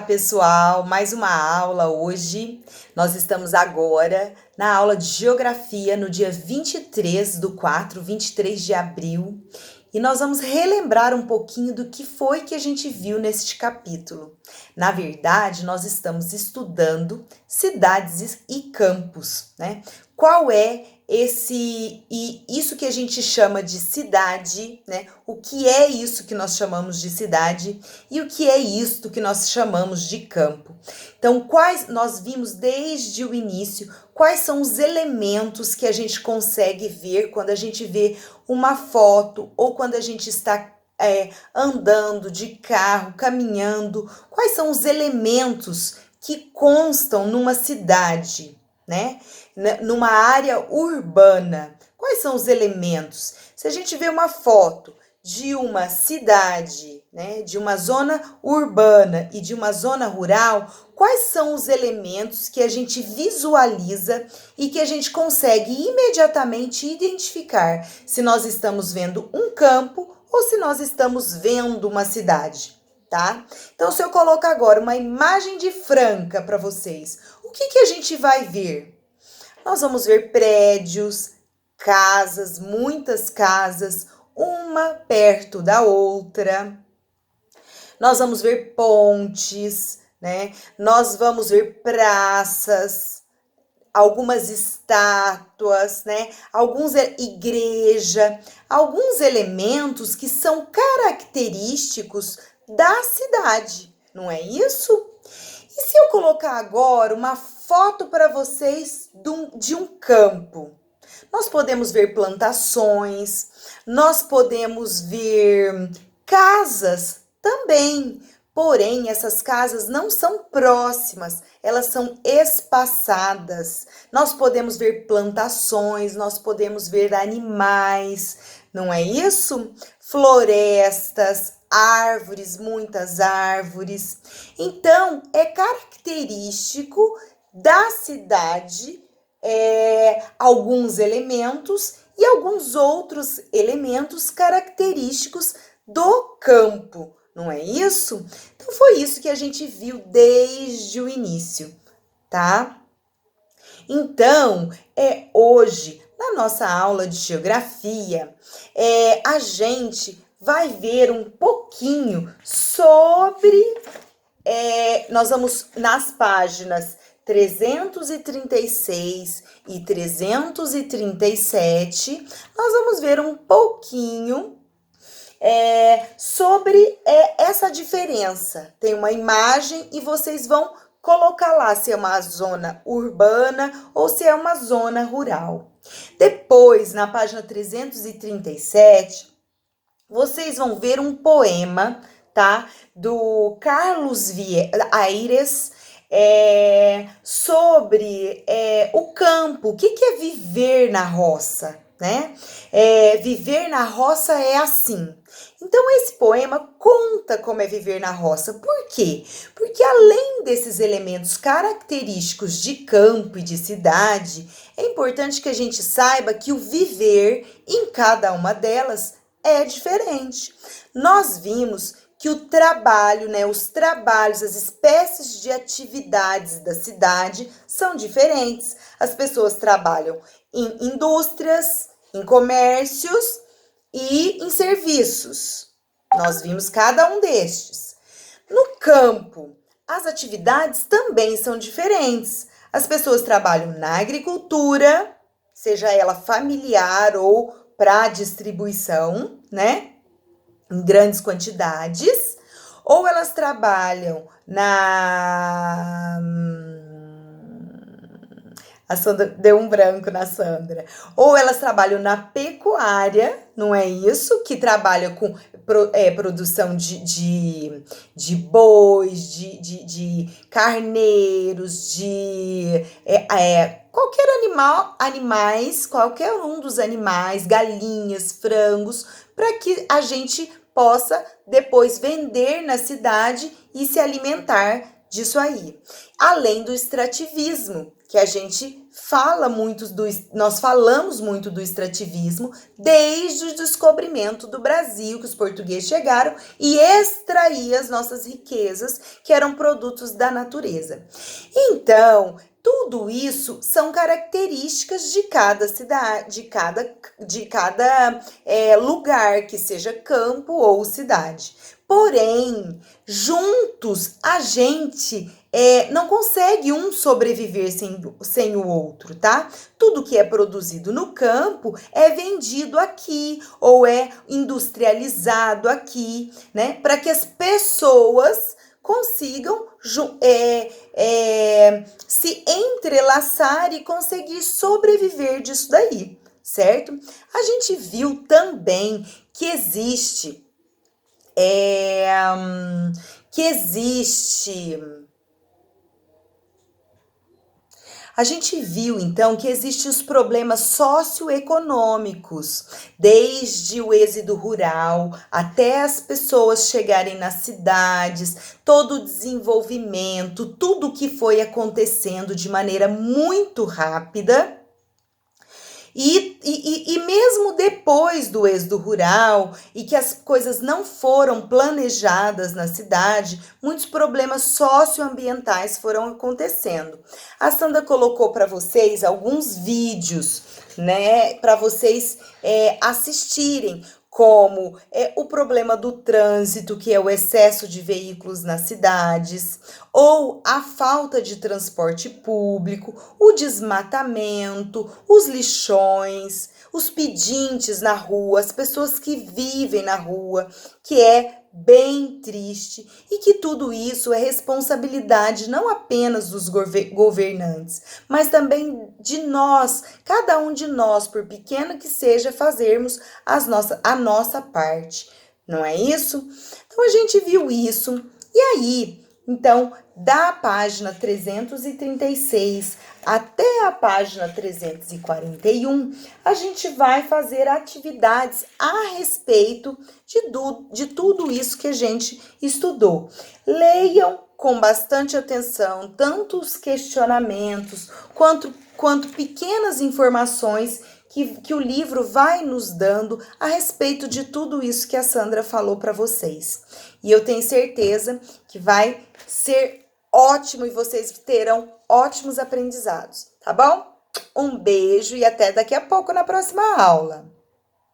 Pessoal, mais uma aula hoje. Nós estamos agora na aula de Geografia no dia 23/4, 23 de abril, e nós vamos relembrar um pouquinho do que foi que a gente viu neste capítulo. Na verdade, nós estamos estudando cidades e campos, né? Qual é isso que a gente chama de cidade, né? O que é isso que nós chamamos de cidade e o que é isto que nós chamamos de campo? Então, nós vimos desde o início quais são os elementos que a gente consegue ver quando a gente vê uma foto ou quando a gente está andando de carro, caminhando. Quais são os elementos que constam numa cidade, né? Numa área urbana? Quais são os elementos? Se a gente vê uma foto de uma cidade, né, de uma zona urbana e de uma zona rural, quais são os elementos que a gente visualiza e que a gente consegue imediatamente identificar se nós estamos vendo um campo ou se nós estamos vendo uma cidade, tá? Então, se eu colocar agora uma imagem de Franca para vocês, o que a gente vai ver? Nós vamos ver prédios, casas, muitas casas, uma perto da outra. Nós vamos ver pontes, né? Nós vamos ver praças, algumas estátuas, né? Igreja, alguns elementos que são característicos da cidade, não é isso? E se eu colocar agora uma foto para vocês de um campo? Nós podemos ver plantações, nós podemos ver casas também. Porém, essas casas não são próximas, elas são espaçadas. Nós podemos ver plantações, nós podemos ver animais, não é isso? Florestas, árvores, muitas árvores. Então, é característico da cidade alguns elementos e alguns outros elementos característicos do campo, não é isso? Então, foi isso que a gente viu desde o início, tá? Então, hoje, na nossa aula de geografia, a gente vai ver um pouquinho sobre... nós vamos nas páginas 336 e 337, nós vamos ver um pouquinho sobre essa diferença. Tem uma imagem e vocês vão colocar lá se é uma zona urbana ou se é uma zona rural. Depois, na página 337, vocês vão ver um poema, tá? Do Carlos Aires, sobre o campo. O que é viver na roça, né? Viver na roça é assim. Então, esse poema conta como é viver na roça. Por quê? Porque além desses elementos característicos de campo e de cidade, é importante que a gente saiba que o viver em cada uma delas é diferente. Nós vimos que o trabalho, né, os trabalhos, as espécies de atividades da cidade são diferentes. As pessoas trabalham em indústrias, em comércios e em serviços. Nós vimos cada um destes. No campo, as atividades também são diferentes. As pessoas trabalham na agricultura, seja ela familiar ou para distribuição, né? Em grandes quantidades, ou elas trabalham a Sandra deu um branco na Sandra. Ou elas trabalham na pecuária, não é isso? Que trabalha com produção de bois, de carneiros, qualquer qualquer um dos animais, galinhas, frangos, para que a gente possa depois vender na cidade e se alimentar disso aí. Além do extrativismo, que a gente nós falamos muito do extrativismo desde o descobrimento do Brasil, que os portugueses chegaram e extraíam as nossas riquezas, que eram produtos da natureza. Então, tudo isso são características de cada cidade, de cada lugar, que seja campo ou cidade. Porém, juntos a gente não consegue um sobreviver sem o outro, tá? Tudo que é produzido no campo é vendido aqui ou é industrializado aqui, né? Para que as pessoas consigam se entrelaçar e conseguir sobreviver disso daí, certo? A gente viu também que existe a gente viu, então, que existem os problemas socioeconômicos, desde o êxodo rural até as pessoas chegarem nas cidades, todo o desenvolvimento, tudo que foi acontecendo de maneira muito rápida. E mesmo depois do êxodo rural e que as coisas não foram planejadas na cidade, muitos problemas socioambientais foram acontecendo. A Sandra colocou para vocês alguns vídeos, né, para vocês assistirem, como o problema do trânsito, que é o excesso de veículos nas cidades, ou a falta de transporte público, o desmatamento, os lixões, os pedintes na rua, as pessoas que vivem na rua, que é bem triste, e que tudo isso é responsabilidade não apenas dos governantes, mas também de nós, cada um de nós, por pequeno que seja, fazermos a nossa parte, não é isso? Então a gente viu isso, e aí, então, da página 336 até a página 341, a gente vai fazer atividades a respeito de tudo isso que a gente estudou. Leiam com bastante atenção tanto os questionamentos quanto pequenas informações que o livro vai nos dando a respeito de tudo isso que a Sandra falou para vocês. E eu tenho certeza que vai ser ótimo e vocês terão ótimos aprendizados, tá bom? Um beijo e até daqui a pouco na próxima aula.